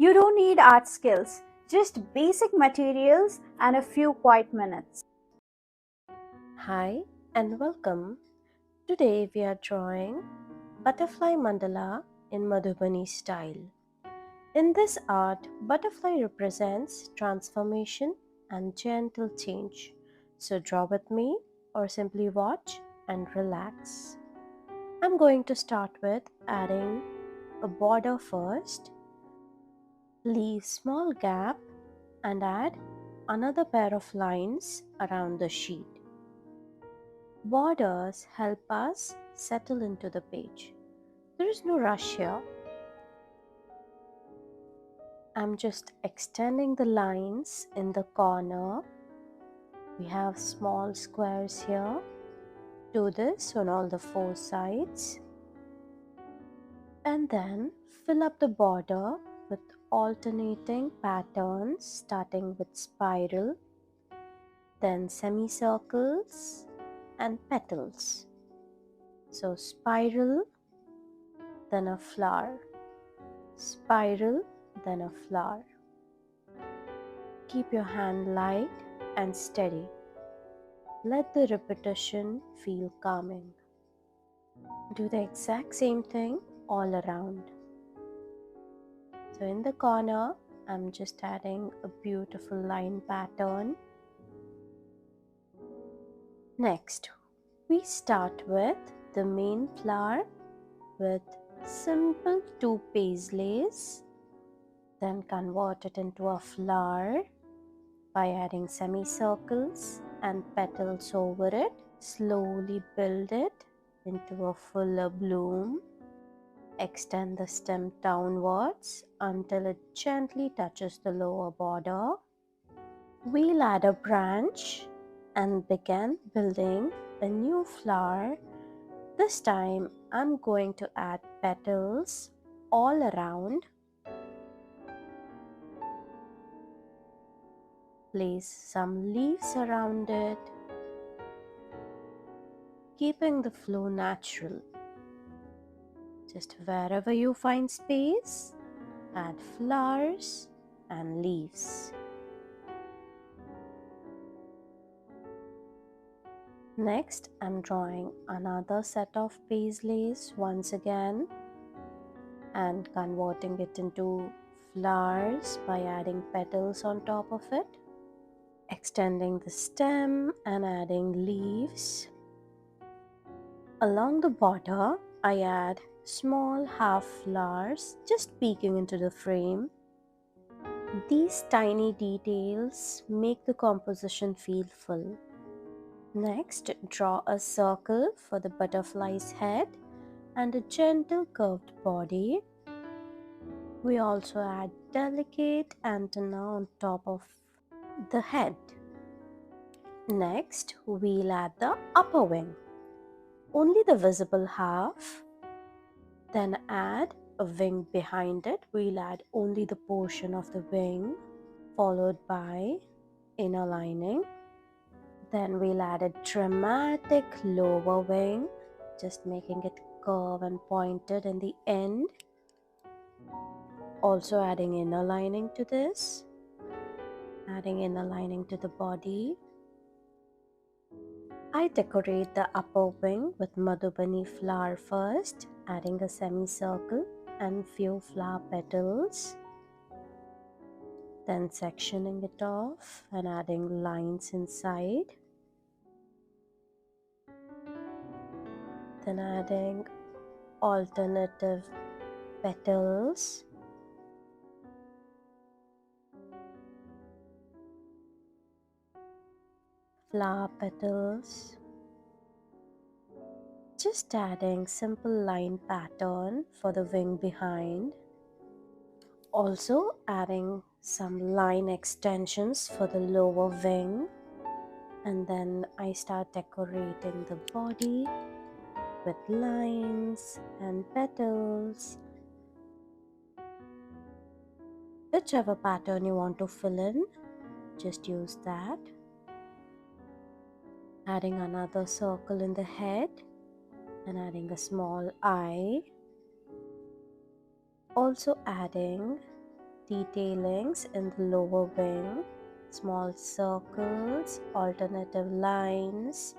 You don't need art skills, just basic materials and a few quiet minutes. Hi and welcome. Today we are drawing Butterfly Mandala in Madhubani style. In this art, butterfly represents transformation and gentle change. So draw with me or simply watch and relax. I'm going to start with adding a border first. Leave small gap and add another pair of lines around the sheet. Borders help us settle into the page. There is no rush here. I'm just extending the lines in the corner. We have small squares here. Do this on all the four sides. And then fill up the border with alternating patterns starting with spiral, then semicircles and petals. So spiral, then a flower. Spiral, then a flower. Keep your hand light and steady. Let the repetition feel calming. Do the exact same thing all around. So in the corner, I'm just adding a beautiful line pattern. Next, we start with the main flower with simple two paisleys, then convert it into a flower by adding semicircles and petals over it. Slowly build it into a fuller bloom. Extend the stem downwards until it gently touches the lower border. We'll add a branch and begin building a new flower. This time I'm going to add petals all around. Place some leaves around it, keeping the flow natural. Just wherever you find space, add flowers and leaves. Next, I'm drawing another set of paisleys once again and converting it into flowers by adding petals on top of it. Extending the stem and adding leaves. Along the border, I add small half flowers just peeking into the frame. These tiny details make the composition feel full. Next, draw a circle for the butterfly's head and a gentle curved body. We also add delicate antenna on top of the head. Next, we'll add the upper wing, only the visible half. Then add a wing behind it. We'll add only the portion of the wing, followed by inner lining. Then we'll add a dramatic lower wing, just making it curve and pointed in the end. Also adding inner lining to this, adding inner lining to the body. I decorate the upper wing with Madhubani flower first, adding a semicircle and few flower petals. Then sectioning it off and adding lines inside. Then adding alternative petals. Flower petals. Just adding simple line pattern for the wing behind. Also adding some line extensions for the lower wing. And then I start decorating the body with lines and petals. Whichever pattern you want to fill in, just use that. Adding another circle in the head and adding a small eye. Also adding detailings in the lower wing, small circles, alternative lines.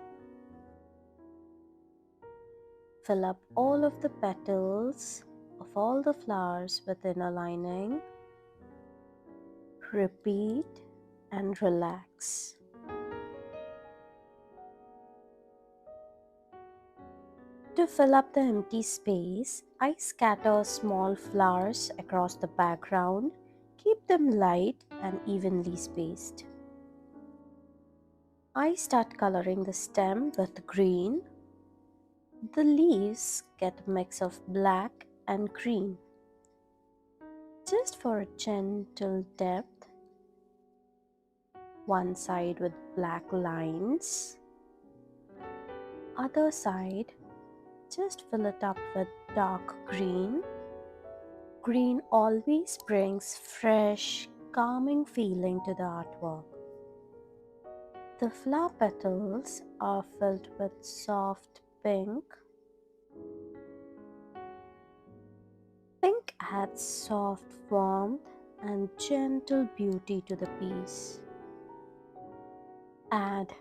Fill up all of the petals of all the flowers with inner lining. Repeat and relax. To fill up the empty space, I scatter small flowers across the background. Keep them light and evenly spaced. I start coloring the stem with green. The leaves get a mix of black and green. Just for a gentle depth, one side with black lines, other side just fill it up with dark green. Green always brings fresh, calming feeling to the artwork. The flower petals are filled with soft pink. Pink adds soft warmth and gentle beauty to the piece. Add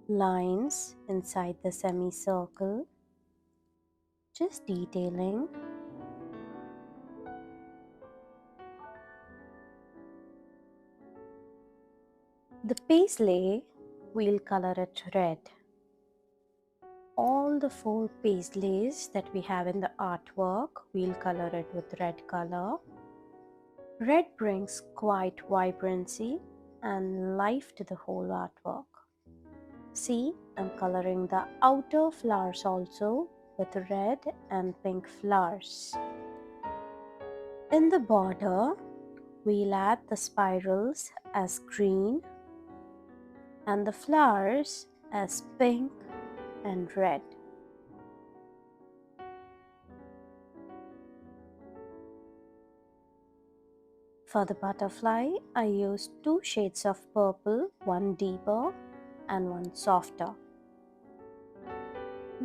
lines inside the semicircle, just detailing. The paisley, we'll color it red. All the 4 paisleys that we have in the artwork, we'll color it with red color. Red brings quite vibrancy and life to the whole artwork. See, I'm coloring the outer flowers also with red and pink flowers. In the border, we'll add the spirals as green and the flowers as pink and red. For the butterfly, I used 2 shades of purple, one deeper and one softer.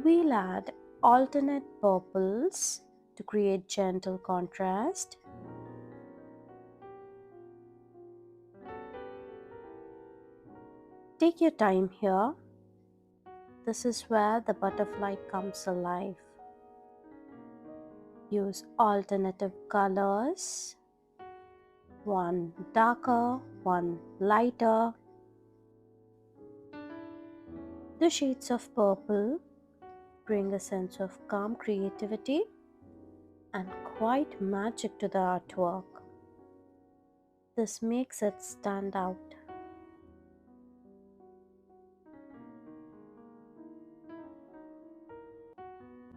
We'll add alternate purples to create gentle contrast. Take your time here. This is where the butterfly comes alive. Use alternative colors, one darker, one lighter. The shades of purple bring a sense of calm creativity and quite magic to the artwork. This makes it stand out.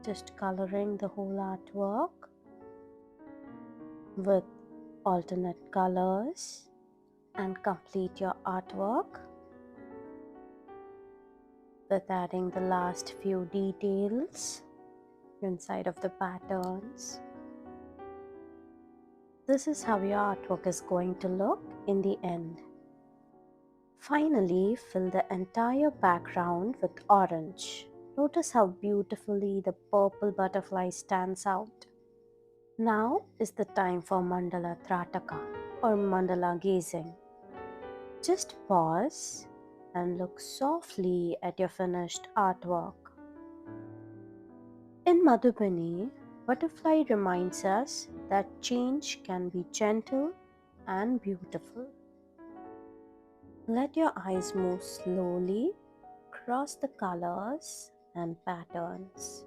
Just coloring the whole artwork with alternate colors and complete your artwork with adding the last few details inside of the patterns. This is how your artwork is going to look in the end. Finally, fill the entire background with orange. Notice how beautifully the purple butterfly stands out. Now is the time for Mandala Trataka or mandala gazing. Just pause and look softly at your finished artwork. In Madhubani, butterfly reminds us that change can be gentle and beautiful. Let your eyes move slowly across the colors and patterns.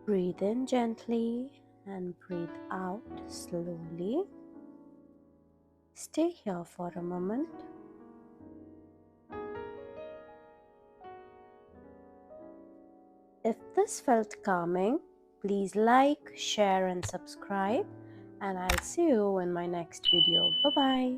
Breathe in gently and breathe out slowly. Stay here for a moment. If this felt calming, please like, share and subscribe, and I'll see you in my next video. Bye-bye.